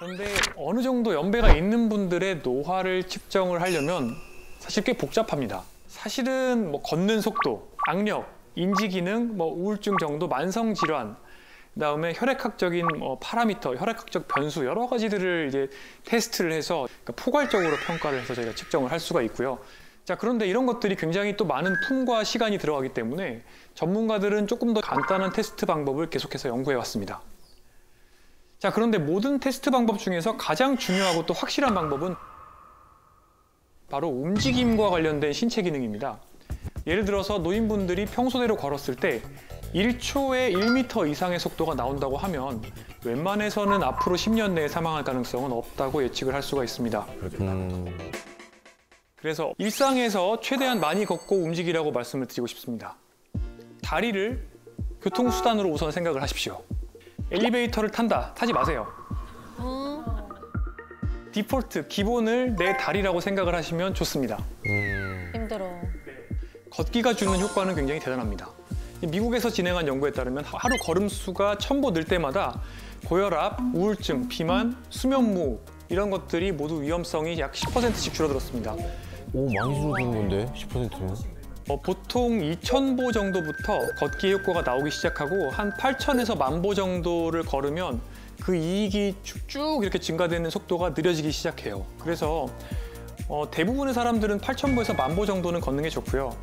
그런데 어느 정도 연배가 있는 분들의 노화를 측정을 하려면 사실 꽤 복잡합니다. 사실은 뭐 걷는 속도, 악력, 인지 기능, 뭐 우울증 정도, 만성 질환, 그다음에 혈액학적인 파라미터, 혈액학적 변수 여러 가지들을 이제 테스트를 해서 그러니까 포괄적으로 평가를 해서 저희가 측정을 할 수가 있고요. 자, 그런데 이런 것들이 굉장히 또 많은 품과 시간이 들어가기 때문에 전문가들은 조금 더 간단한 테스트 방법을 계속해서 연구해 왔습니다. 자, 그런데 모든 테스트 방법 중에서 가장 중요하고 또 확실한 방법은 바로 움직임과 관련된 신체 기능입니다. 예를 들어서 노인분들이 평소대로 걸었을 때 1초에 1m 이상의 속도가 나온다고 하면 웬만해서는 앞으로 10년 내에 사망할 가능성은 없다고 예측을 할 수가 있습니다. 그래서 일상에서 최대한 많이 걷고 움직이라고 말씀을 드리고 싶습니다. 다리를 교통수단으로 우선 생각을 하십시오. 엘리베이터를 탄다, 타지 마세요. 디폴트, 기본을 내 다리라고 생각을 하시면 좋습니다. 힘들어. 걷기가 주는 효과는 굉장히 대단합니다. 미국에서 진행한 연구에 따르면 하루 걸음수가 1000보 늘 때마다 고혈압, 우울증, 비만, 수면무호 이런 것들이 모두 위험성이 약 10%씩 줄어들었습니다. 오, 많이 줄어드는 건데, 10%면? 보통 2000보 정도부터 걷기 효과가 나오기 시작하고 한 8000에서 10,000보 정도를 걸으면 그 이익이 쭉 이렇게 증가되는 속도가 느려지기 시작해요. 그래서 대부분의 사람들은 8000보에서 10,000보 정도는 걷는 게 좋고요.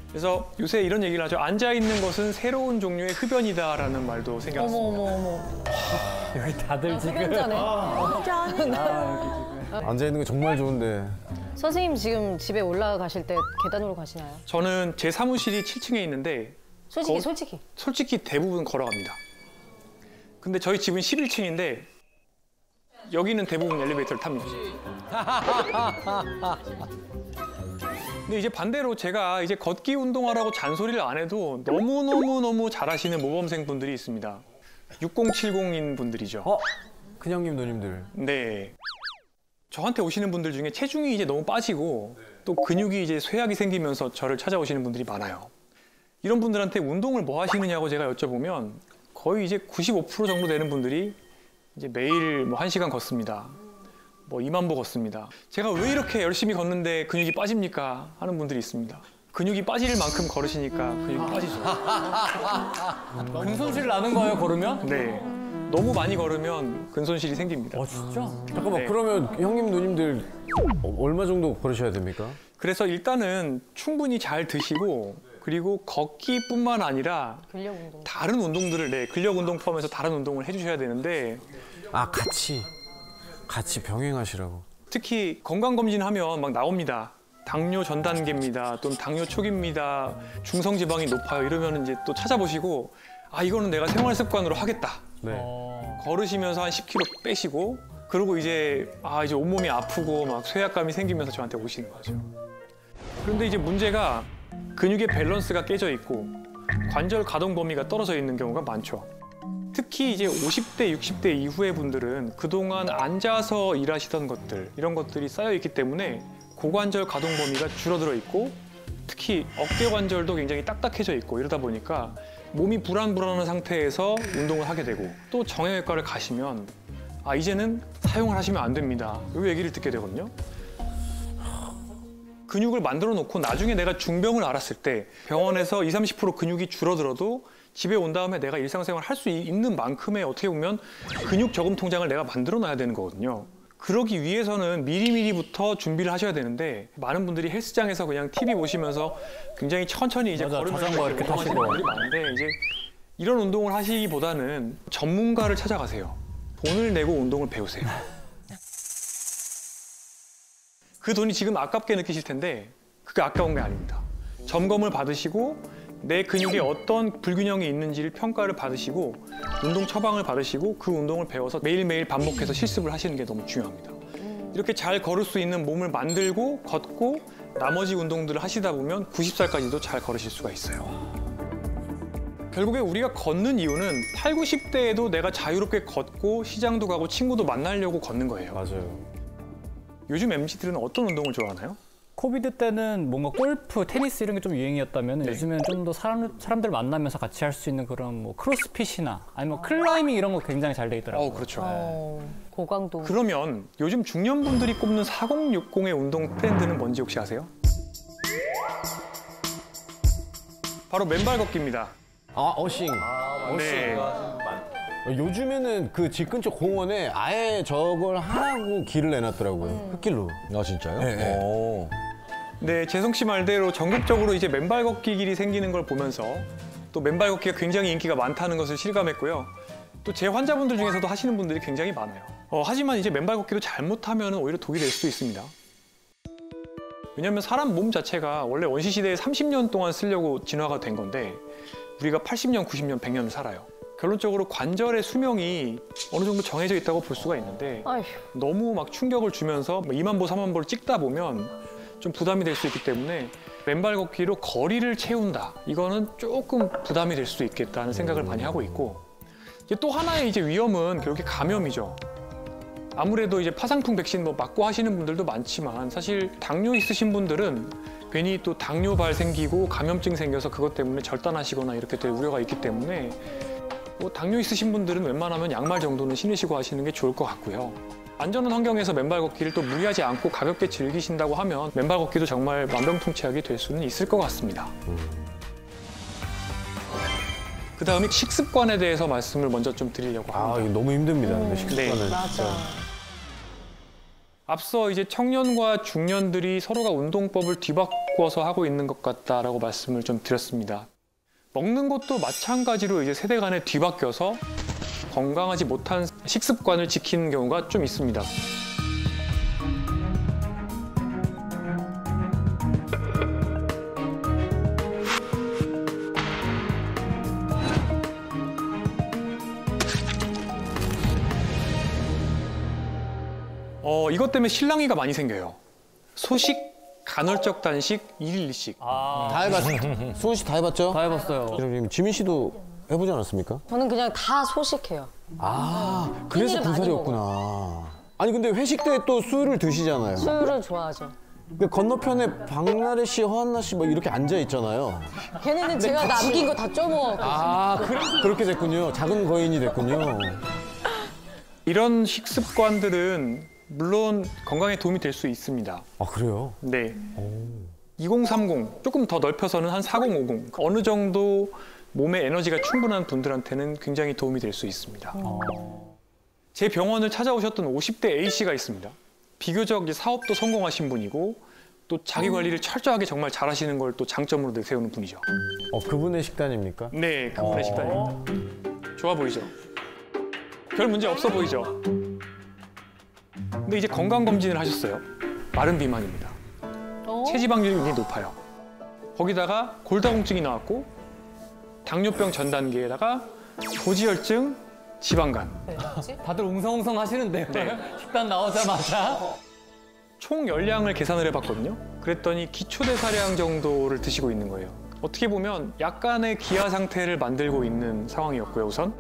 그래서 요새 이런 얘기를 하죠. 앉아있는 것은 새로운 종류의 흡연이다라는 말도 생겨났습니다. 어머. 여기 다들 지금. 흡연자네. 앉아있는 게 정말 좋은데. 선생님 지금 집에 올라가실 때 계단으로 가시나요? 저는 제 사무실이 7층에 있는데 솔직히 대부분 걸어갑니다. 근데 저희 집은 11층인데 여기는 대부분 엘리베이터를 탑니다. 근데 이제 반대로 제가 이제 걷기 운동하라고 잔소리를 안 해도 너무 잘하시는 모범생 분들이 있습니다. 6070인 분들이죠. 큰형님, 누님들. 네. 저한테 오시는 분들 중에 체중이 이제 너무 빠지고 또 근육이 이제 쇠약이 생기면서 저를 찾아오시는 분들이 많아요. 이런 분들한테 운동을 뭐 하시느냐고 제가 여쭤보면 거의 이제 95% 정도 되는 분들이 이제 매일 뭐 1시간 걷습니다. 뭐 20,000보 걷습니다. 제가 왜 이렇게 열심히 걷는데 근육이 빠집니까? 하는 분들이 있습니다. 근육이 빠질 만큼 걸으시니까 근육이 빠지죠. 근손실 나는 거예요, 걸으면? 네. 너무 많이 걸으면 근손실이 생깁니다. 진짜? 잠깐만, 네. 그러면 형님, 누님들 얼마 정도 걸으셔야 됩니까? 그래서 일단은 충분히 잘 드시고 그리고 걷기뿐만 아니라 근력 운동. 다른 운동들을 근력 운동 포함해서 다른 운동을 해주셔야 되는데 아, 같이 병행하시라고. 특히 건강검진하면 막 나옵니다. 당뇨 전 단계입니다. 또는 당뇨 초기입니다. 중성지방이 높아요. 이러면 이제 또 찾아보시고 아, 이거는 내가 생활 습관으로 하겠다. 네. 걸으시면서 한 10kg 빼시고 그리고 이제 이제 온몸이 아프고 막 쇠약감이 생기면서 저한테 오시는 거죠. 그런데 이제 문제가 근육의 밸런스가 깨져 있고 관절 가동 범위가 떨어져 있는 경우가 많죠. 특히 이제 50대, 60대 이후의 분들은 그동안 앉아서 일하시던 것들 이런 것들이 쌓여 있기 때문에 고관절 가동 범위가 줄어들어 있고 특히 어깨 관절도 굉장히 딱딱해져 있고 이러다 보니까 몸이 불안불안한 상태에서 운동을 하게 되고 또 정형외과를 가시면 이제는 사용을 하시면 안 됩니다. 이 얘기를 듣게 되거든요. 근육을 만들어 놓고 나중에 내가 중병을 앓았을 때 병원에서 20, 30% 근육이 줄어들어도 집에 온 다음에 내가 일상생활 할 수 있는 만큼의 어떻게 보면 근육 저금 통장을 내가 만들어 놔야 되는 거거든요. 그러기 위해서는 미리미리부터 준비를 하셔야 되는데 많은 분들이 헬스장에서 그냥 TV 보시면서 굉장히 천천히 이제 걸으면서 자전거 이렇게 타시고 분들이 많은데 이제 이런 운동을 하시기보다는 전문가를 찾아가세요. 돈을 내고 운동을 배우세요. 그 돈이 지금 아깝게 느끼실 텐데 그게 아까운 게 아닙니다. 점검을 받으시고 내 근육에 어떤 불균형이 있는지를 평가를 받으시고 운동 처방을 받으시고 그 운동을 배워서 매일매일 반복해서 실습을 하시는 게 너무 중요합니다. 이렇게 잘 걸을 수 있는 몸을 만들고 걷고 나머지 운동들을 하시다 보면 90살까지도 잘 걸으실 수가 있어요. 결국에 우리가 걷는 이유는 8, 90대에도 내가 자유롭게 걷고 시장도 가고 친구도 만나려고 걷는 거예요. 맞아요. 요즘 MZ들은 어떤 운동을 좋아하나요? 코비드 때는 뭔가 골프, 테니스 이런 게 좀 유행이었다면 네. 요즘에는 좀 더 사람들 만나면서 같이 할 수 있는 그런 뭐 크로스핏이나 아니면 클라이밍 이런 거 굉장히 잘 돼 있더라고요. 그렇죠. 고강도. 그러면 요즘 중년분들이 꼽는 4060의 운동 트렌드는 뭔지 혹시 아세요? 바로 맨발 걷기입니다. 어싱. 네. 요즘에는 그 집 근처 공원에 아예 저걸 하라고 길을 내놨더라고요. 흙길로. 아 진짜요? 네, 네. 오. 네, 재성 씨 말대로 전국적으로 이제 맨발 걷기 길이 생기는 걸 보면서 또 맨발 걷기가 굉장히 인기가 많다는 것을 실감했고요. 또 제 환자분들 중에서도 하시는 분들이 굉장히 많아요. 하지만 이제 맨발 걷기도 잘못하면 오히려 독이 될 수도 있습니다. 왜냐하면 사람 몸 자체가 원래 원시시대에 30년 동안 쓰려고 진화가 된 건데 우리가 80년, 90년, 100년을 살아요. 결론적으로 관절의 수명이 어느 정도 정해져 있다고 볼 수가 있는데 아휴. 너무 막 충격을 주면서 2만 보, 3만 보를 찍다 보면 좀 부담이 될 수 있기 때문에 맨발 걷기로 거리를 채운다. 이거는 조금 부담이 될 수도 있겠다는 생각을 많이 하고 있고 이제 또 하나의 이제 위험은 결국에 감염이죠. 아무래도 이제 파상풍 백신 뭐 맞고 하시는 분들도 많지만 사실 당뇨 있으신 분들은 괜히 또 당뇨발 생기고 감염증 생겨서 그것 때문에 절단하시거나 이렇게 될 우려가 있기 때문에 뭐 당뇨 있으신 분들은 웬만하면 양말 정도는 신으시고 하시는 게 좋을 것 같고요. 안전한 환경에서 맨발 걷기를 또 무리하지 않고 가볍게 즐기신다고 하면 맨발 걷기도 정말 만병통치약이 될 수는 있을 것 같습니다. 그다음에 식습관에 대해서 말씀을 먼저 좀 드리려고 합니다. 이거 너무 힘듭니다. 근데 식습관은. 네. 맞아. 앞서 이제 청년과 중년들이 서로가 운동법을 뒤바꿔서 하고 있는 것 같다라고 말씀을 좀 드렸습니다. 먹는 것도 마찬가지로 이제 세대 간에 뒤바뀌어서 건강하지 못한 식습관을 지키는 경우가 좀 있습니다. 이것 때문에 실랑이가 많이 생겨요. 소식, 간헐적 단식, 1일 2식. 다 해봤어요. 수원 씨 다 해봤죠? 다 해봤어요. 그럼 지민 씨도 해보지 않았습니까? 저는 그냥 다 소식해요. 그래서 끼니를 많이 군살이었구나. 아니 근데 회식 때 또 술을 드시잖아요. 술을 좋아하죠. 근데 건너편에 박나래 씨, 허한나 씨 뭐 이렇게 앉아 있잖아요. 걔네는 제가 남긴 거 다 쪼먹어. 그렇게 됐군요. 작은 거인이 됐군요. 이런 식습관들은 물론 건강에 도움이 될 수 있습니다. 그래요? 네. 2030, 조금 더 넓혀서는 한 4050. 어느 정도 몸에 에너지가 충분한 분들한테는 굉장히 도움이 될 수 있습니다. 제 병원을 찾아오셨던 50대 A씨가 있습니다. 비교적 이제 사업도 성공하신 분이고 또 자기 관리를 철저하게 정말 잘하시는 걸 또 장점으로 내세우는 분이죠. 그분의 식단입니까? 네, 그분의 식단입니다. 좋아 보이죠? 별 문제 없어 보이죠? 근데 이제 건강검진을 하셨어요. 마른 비만입니다. 체지방률이 굉장히 높아요. 거기다가 골다공증이 나왔고 당뇨병 전 단계에다가 고지혈증, 지방간. 다들 웅성웅성 하시는데요. 네. 식단 나오자마자. 총 열량을 계산을 해봤거든요. 그랬더니 기초대사량 정도를 드시고 있는 거예요. 어떻게 보면 약간의 기아 상태를 만들고 있는 상황이었고요, 우선.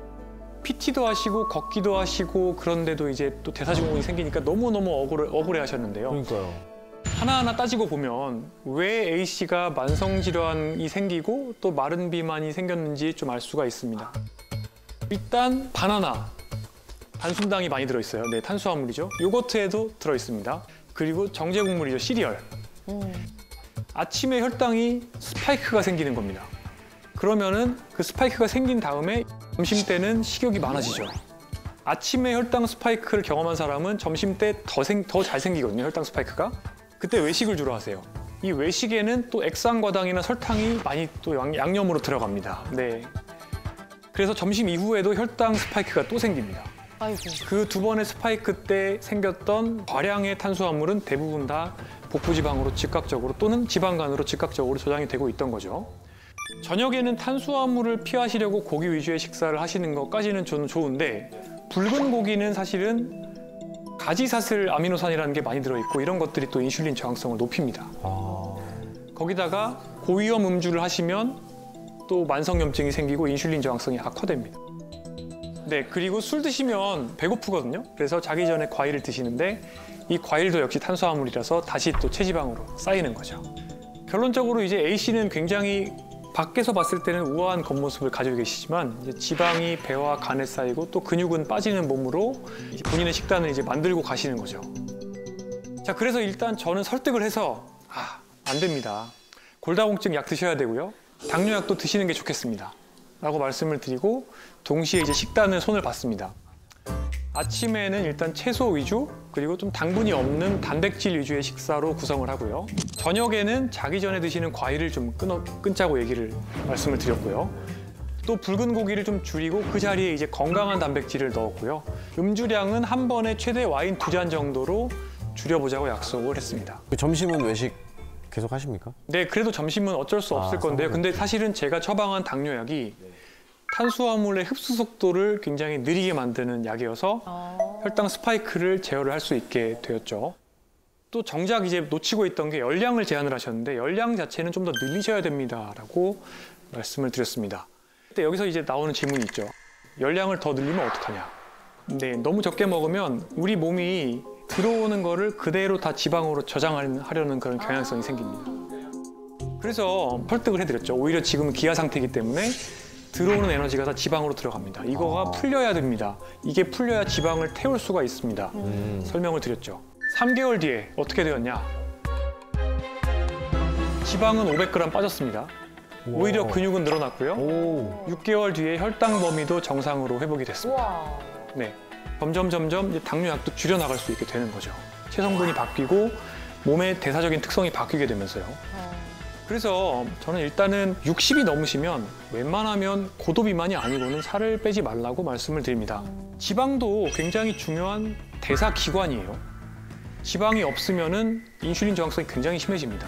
PT도 하시고 걷기도 하시고 그런데도 이제 또 대사증후군이 생기니까 너무너무 억울해 하셨는데요. 그러니까요. 하나하나 따지고 보면 왜 A씨가 만성질환이 생기고 또 마른 비만이 생겼는지 좀 알 수가 있습니다. 일단 바나나, 단순당이 많이 들어있어요. 네, 탄수화물이죠. 요거트에도 들어있습니다. 그리고 정제국물이죠, 시리얼. 아침에 혈당이 스파이크가 생기는 겁니다. 그러면은 그 스파이크가 생긴 다음에 점심 때는 식욕이 많아지죠. 아침에 혈당 스파이크를 경험한 사람은 점심 때 더 잘 생기거든요, 혈당 스파이크가. 그때 외식을 주로 하세요. 이 외식에는 또 액상과당이나 설탕이 많이 또 양념으로 들어갑니다. 네. 그래서 점심 이후에도 혈당 스파이크가 또 생깁니다. 아이고. 그 두 번의 스파이크 때 생겼던 과량의 탄수화물은 대부분 다 복부지방으로 즉각적으로 또는 지방간으로 즉각적으로 저장이 되고 있던 거죠. 저녁에는 탄수화물을 피하시려고 고기 위주의 식사를 하시는 것까지는 저는 좋은데 붉은 고기는 사실은 가지사슬 아미노산이라는 게 많이 들어있고 이런 것들이 또 인슐린 저항성을 높입니다. 거기다가 고위험 음주를 하시면 또 만성염증이 생기고 인슐린 저항성이 악화됩니다. 네, 그리고 술 드시면 배고프거든요. 그래서 자기 전에 과일을 드시는데 이 과일도 역시 탄수화물이라서 다시 또 체지방으로 쌓이는 거죠. 결론적으로 이제 A씨는 굉장히 밖에서 봤을 때는 우아한 겉모습을 가지고 계시지만 이제 지방이 배와 간에 쌓이고 또 근육은 빠지는 몸으로 이제 본인의 식단을 이제 만들고 가시는 거죠. 자, 그래서 일단 저는 설득을 해서 안 됩니다. 골다공증 약 드셔야 되고요. 당뇨약도 드시는 게 좋겠습니다. 라고 말씀을 드리고 동시에 이제 식단을 손을 봤습니다. 아침에는 일단 채소 위주 그리고 좀 당분이 없는 단백질 위주의 식사로 구성을 하고요. 저녁에는 자기 전에 드시는 과일을 좀 끊자고 말씀을 드렸고요. 또 붉은 고기를 좀 줄이고 그 자리에 이제 건강한 단백질을 넣었고요. 음주량은 한 번에 최대 와인 2잔 정도로 줄여보자고 약속을 했습니다. 점심은 외식 계속 하십니까? 네, 그래도 점심은 어쩔 수 없을 건데요. 근데 사실은 제가 처방한 당뇨약이 탄수화물의 흡수 속도를 굉장히 느리게 만드는 약이어서 혈당 스파이크를 제어를 할 수 있게 되었죠. 또 정작 이제 놓치고 있던 게 열량을 제한을 하셨는데 열량 자체는 좀 더 늘리셔야 됩니다라고 말씀을 드렸습니다. 근데 여기서 이제 나오는 질문이 있죠. 열량을 더 늘리면 어떡하냐? 네, 너무 적게 먹으면 우리 몸이 들어오는 거를 그대로 다 지방으로 저장하려는 그런 경향성이 생깁니다. 그래서 설득을 해드렸죠. 오히려 지금은 기아 상태이기 때문에 들어오는 에너지가 다 지방으로 들어갑니다. 이거가 풀려야 됩니다. 이게 풀려야 지방을 태울 수가 있습니다. 설명을 드렸죠. 3개월 뒤에 어떻게 되었냐? 지방은 500g 빠졌습니다. 오히려 근육은 늘어났고요. 6개월 뒤에 혈당 범위도 정상으로 회복이 됐습니다. 네, 점점 이제 당뇨약도 줄여나갈 수 있게 되는 거죠. 체성분이 바뀌고 몸의 대사적인 특성이 바뀌게 되면서요. 그래서 저는 일단은 60이 넘으시면 웬만하면 고도 비만이 아니고는 살을 빼지 말라고 말씀을 드립니다. 지방도 굉장히 중요한 대사 기관이에요. 지방이 없으면은 인슐린 저항성이 굉장히 심해집니다.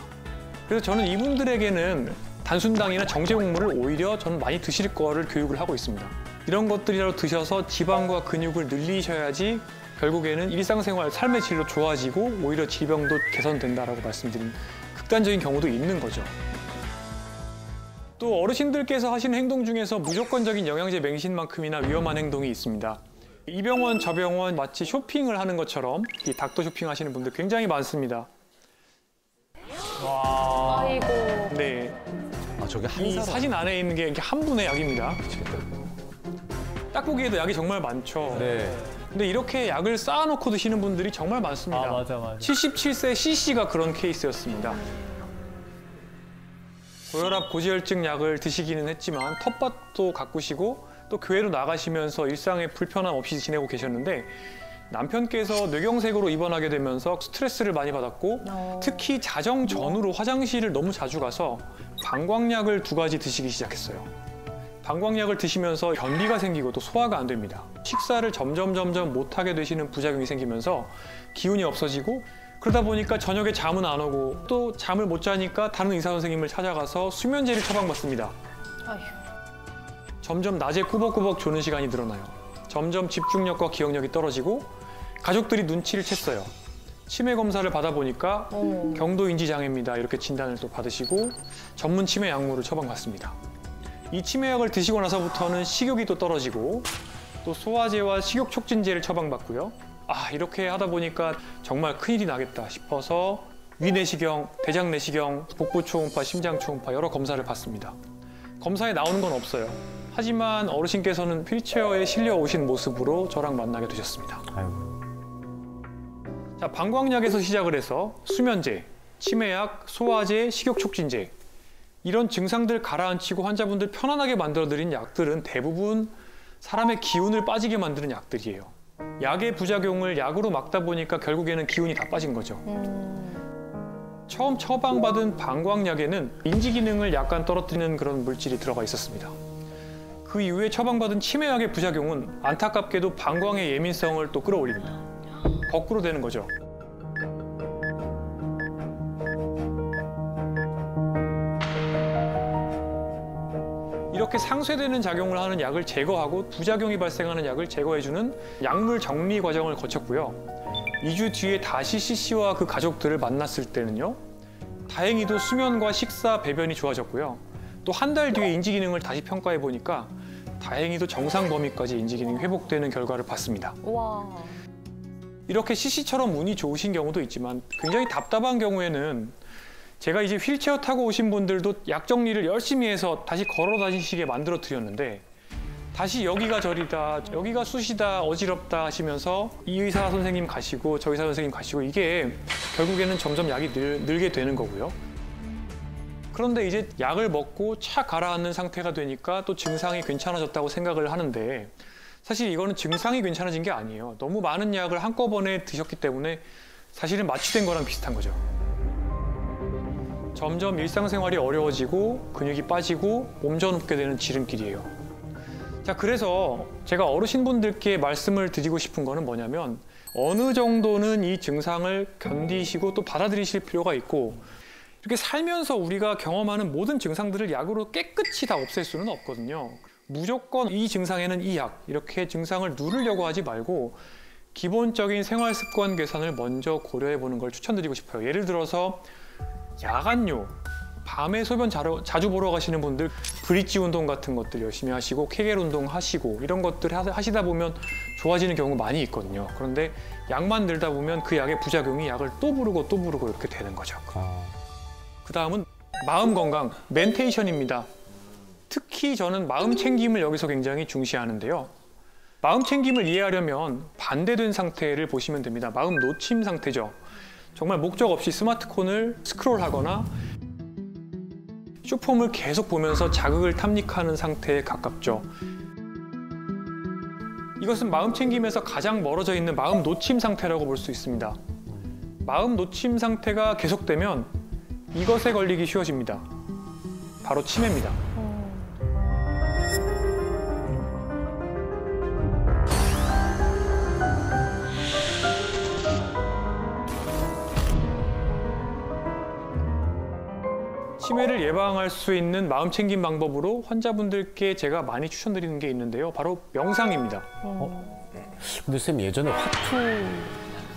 그래서 저는 이분들에게는 단순당이나 정제곡물을 오히려 저는 많이 드실 거를 교육을 하고 있습니다. 이런 것들이라도 드셔서 지방과 근육을 늘리셔야지 결국에는 일상생활 삶의 질도 좋아지고 오히려 질병도 개선된다라고 말씀드린 극단적인 경우도 있는 거죠. 또 어르신들께서 하시는 행동 중에서 무조건적인 영양제 맹신만큼이나 위험한 행동이 있습니다. 이 병원 저 병원 마치 쇼핑을 하는 것처럼 이 닥터 쇼핑 하시는 분들 굉장히 많습니다. 아이고. 네, 저게 한 이 사람. 사진 안에 있는 게 이렇게 한 분의 약입니다. 딱 보기에도 약이 정말 많죠. 네. 근데 이렇게 약을 쌓아놓고 드시는 분들이 정말 많습니다. 맞아. 77세 CC가 그런 케이스였습니다. 고혈압, 고지혈증 약을 드시기는 했지만 텃밭도 가꾸시고 또 교회로 나가시면서 일상에 불편함 없이 지내고 계셨는데 남편께서 뇌경색으로 입원하게 되면서 스트레스를 많이 받았고 특히 자정 전후로 화장실을 너무 자주 가서 방광약을 2가지 드시기 시작했어요. 방광약을 드시면서 변비가 생기고 또 소화가 안 됩니다. 식사를 점점 못하게 되시는 부작용이 생기면서 기운이 없어지고 그러다 보니까 저녁에 잠은 안 오고 또 잠을 못 자니까 다른 의사 선생님을 찾아가서 수면제를 처방받습니다. 아휴. 점점 낮에 꾸벅꾸벅 조는 시간이 늘어나요. 점점 집중력과 기억력이 떨어지고 가족들이 눈치를 챘어요. 치매 검사를 받아보니까 경도인지 장애입니다. 이렇게 진단을 또 받으시고 전문 치매 약물을 처방받습니다. 이 치매약을 드시고 나서부터는 식욕이 또 떨어지고 또 소화제와 식욕 촉진제를 처방받고요. 이렇게 하다 보니까 정말 큰일이 나겠다 싶어서 위내시경, 대장내시경, 복부 초음파, 심장 초음파 여러 검사를 받습니다. 검사에 나오는 건 없어요. 하지만 어르신께서는 휠체어에 실려 오신 모습으로 저랑 만나게 되셨습니다. 아이고. 자, 방광약에서 시작을 해서 수면제, 치매약, 소화제, 식욕 촉진제 이런 증상들 가라앉히고 환자분들 편안하게 만들어드린 약들은 대부분 사람의 기운을 빠지게 만드는 약들이에요. 약의 부작용을 약으로 막다 보니까 결국에는 기운이 다 빠진 거죠. 처음 처방받은 방광약에는 인지 기능을 약간 떨어뜨리는 그런 물질이 들어가 있었습니다. 그 이후에 처방받은 치매약의 부작용은 안타깝게도 방광의 예민성을 또 끌어올립니다. 거꾸로 되는 거죠. 이렇게 상쇄되는 작용을 하는 약을 제거하고 부작용이 발생하는 약을 제거해주는 약물 정리 과정을 거쳤고요. 2주 뒤에 다시 CC와 그 가족들을 만났을 때는요. 다행히도 수면과 식사, 배변이 좋아졌고요. 또 한 달 뒤에 인지 기능을 다시 평가해 보니까 다행히도 정상 범위까지 인지 기능이 회복되는 결과를 봤습니다. 와. 이렇게 CC처럼 운이 좋으신 경우도 있지만 굉장히 답답한 경우에는 제가 이제 휠체어 타고 오신 분들도 약 정리를 열심히 해서 다시 걸어 다니시게 만들어 드렸는데 다시 여기가 저리다, 여기가 쑤시다, 어지럽다 하시면서 이 의사 선생님 가시고 저 의사 선생님 가시고 이게 결국에는 점점 약이 늘게 되는 거고요. 그런데 이제 약을 먹고 차 가라앉는 상태가 되니까 또 증상이 괜찮아졌다고 생각을 하는데 사실 이거는 증상이 괜찮아진 게 아니에요. 너무 많은 약을 한꺼번에 드셨기 때문에 사실은 마취된 거랑 비슷한 거죠. 점점 일상생활이 어려워지고 근육이 빠지고 몸져눕게 되는 지름길이에요. 자, 그래서 제가 어르신분들께 말씀을 드리고 싶은 거는 뭐냐면 어느 정도는 이 증상을 견디시고 또 받아들이실 필요가 있고 이렇게 살면서 우리가 경험하는 모든 증상들을 약으로 깨끗이 다 없앨 수는 없거든요. 무조건 이 증상에는 이 약, 이렇게 증상을 누르려고 하지 말고 기본적인 생활 습관 개선을 먼저 고려해 보는 걸 추천드리고 싶어요. 예를 들어서 야간요, 밤에 소변 자주 보러 가시는 분들 브릿지 운동 같은 것들 열심히 하시고 케겔 운동 하시고 이런 것들 하시다 보면 좋아지는 경우 많이 있거든요. 그런데 약만 들다 보면 그 약의 부작용이 약을 또 부르고 또 부르고 이렇게 되는 거죠. 그 다음은 마음 건강, 멘테이션입니다. 특히 저는 마음 챙김을 여기서 굉장히 중시하는데요. 마음 챙김을 이해하려면 반대된 상태를 보시면 됩니다. 마음 놓침 상태죠. 정말 목적 없이 스마트폰을 스크롤하거나 쇼폼을 계속 보면서 자극을 탐닉하는 상태에 가깝죠. 이것은 마음 챙김에서 가장 멀어져 있는 마음 놓침 상태라고 볼 수 있습니다. 마음 놓침 상태가 계속되면 이것에 걸리기 쉬워집니다. 바로 치매입니다. 치매를 예방할 수 있는 마음 챙김 방법으로 환자분들께 제가 많이 추천드리는 게 있는데요. 바로 명상입니다. 근데 쌤 예전에 화투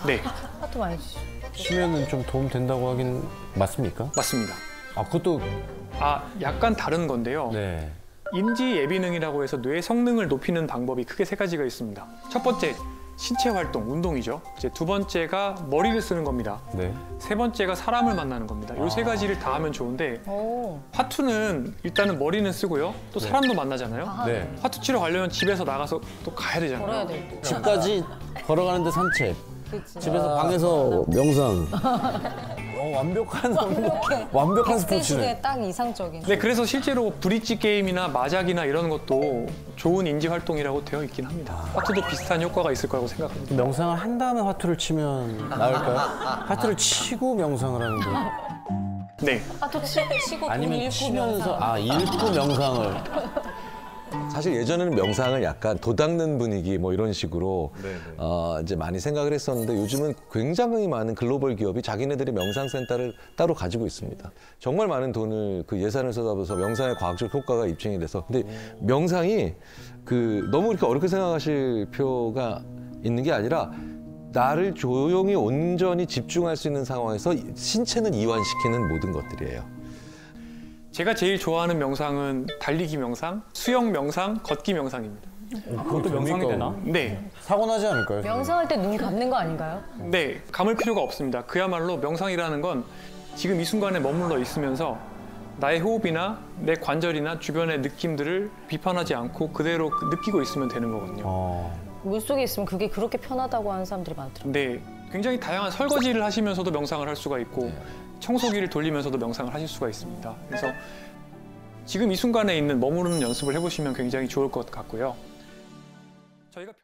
네, 하도 많이 주시죠. 치면은 좀 도움 된다고 하긴 맞습니까? 맞습니다. 아, 그것도 약간 다른 건데요. 네. 인지 예비능이라고 해서 뇌 성능을 높이는 방법이 크게 세 가지가 있습니다. 첫 번째, 신체 활동, 운동이죠. 이제 두 번째가 머리를 쓰는 겁니다. 네. 세 번째가 사람을 만나는 겁니다. 이 세 가지를 다 하면 좋은데 오. 화투는 일단은 머리는 쓰고요. 또 사람도 만나잖아요. 아, 네. 화투 치러 가려면 집에서 나가서 또 가야 되잖아요. 걸어야 돼. 집까지 걸어가는데 산책. 그치. 집에서 방에서 명상. 완벽한 스포츠네. 시대에 딱 이상적인. 네, 그래서 실제로 브릿지 게임이나 마작이나 이런 것도 좋은 인지 활동이라고 되어 있긴 합니다. 화투도 비슷한 효과가 있을 거라고 생각합니다. 명상을 한 다음에 화투를 치면 나을까요? 화투를 치고 명상을 하는데 네, 하도 치고 돈 아니면 잃고 치면서 명상. 읽고 명상을. 사실 예전에는 명상을 약간 도닦는 분위기 뭐 이런 식으로 이제 많이 생각을 했었는데 요즘은 굉장히 많은 글로벌 기업이 자기네들이 명상센터를 따로 가지고 있습니다. 정말 많은 돈을 그 예산을 쏟아부어서 명상의 과학적 효과가 입증이 돼서 근데 명상이 너무 이렇게 어렵게 생각하실 필요가 있는 게 아니라 나를 조용히 온전히 집중할 수 있는 상황에서 신체는 이완시키는 모든 것들이에요. 제가 제일 좋아하는 명상은 달리기 명상, 수영 명상, 걷기 명상입니다. 그것도 명상이 되나? 네, 사고 나지 않을까요? 명상할 때 눈 감는 거 아닌가요? 네, 감을 필요가 없습니다. 그야말로 명상이라는 건 지금 이 순간에 머물러 있으면서 나의 호흡이나 내 관절이나 주변의 느낌들을 비판하지 않고 그대로 느끼고 있으면 되는 거거든요. 물속에 있으면 그게 그렇게 편하다고 하는 사람들이 많더라고요. 네, 굉장히 다양한 설거지를 하시면서도 명상을 할 수가 있고 청소기를 돌리면서도 명상을 하실 수가 있습니다. 그래서 지금 이 순간에 있는 머무르는 연습을 해보시면 굉장히 좋을 것 같고요. 저희가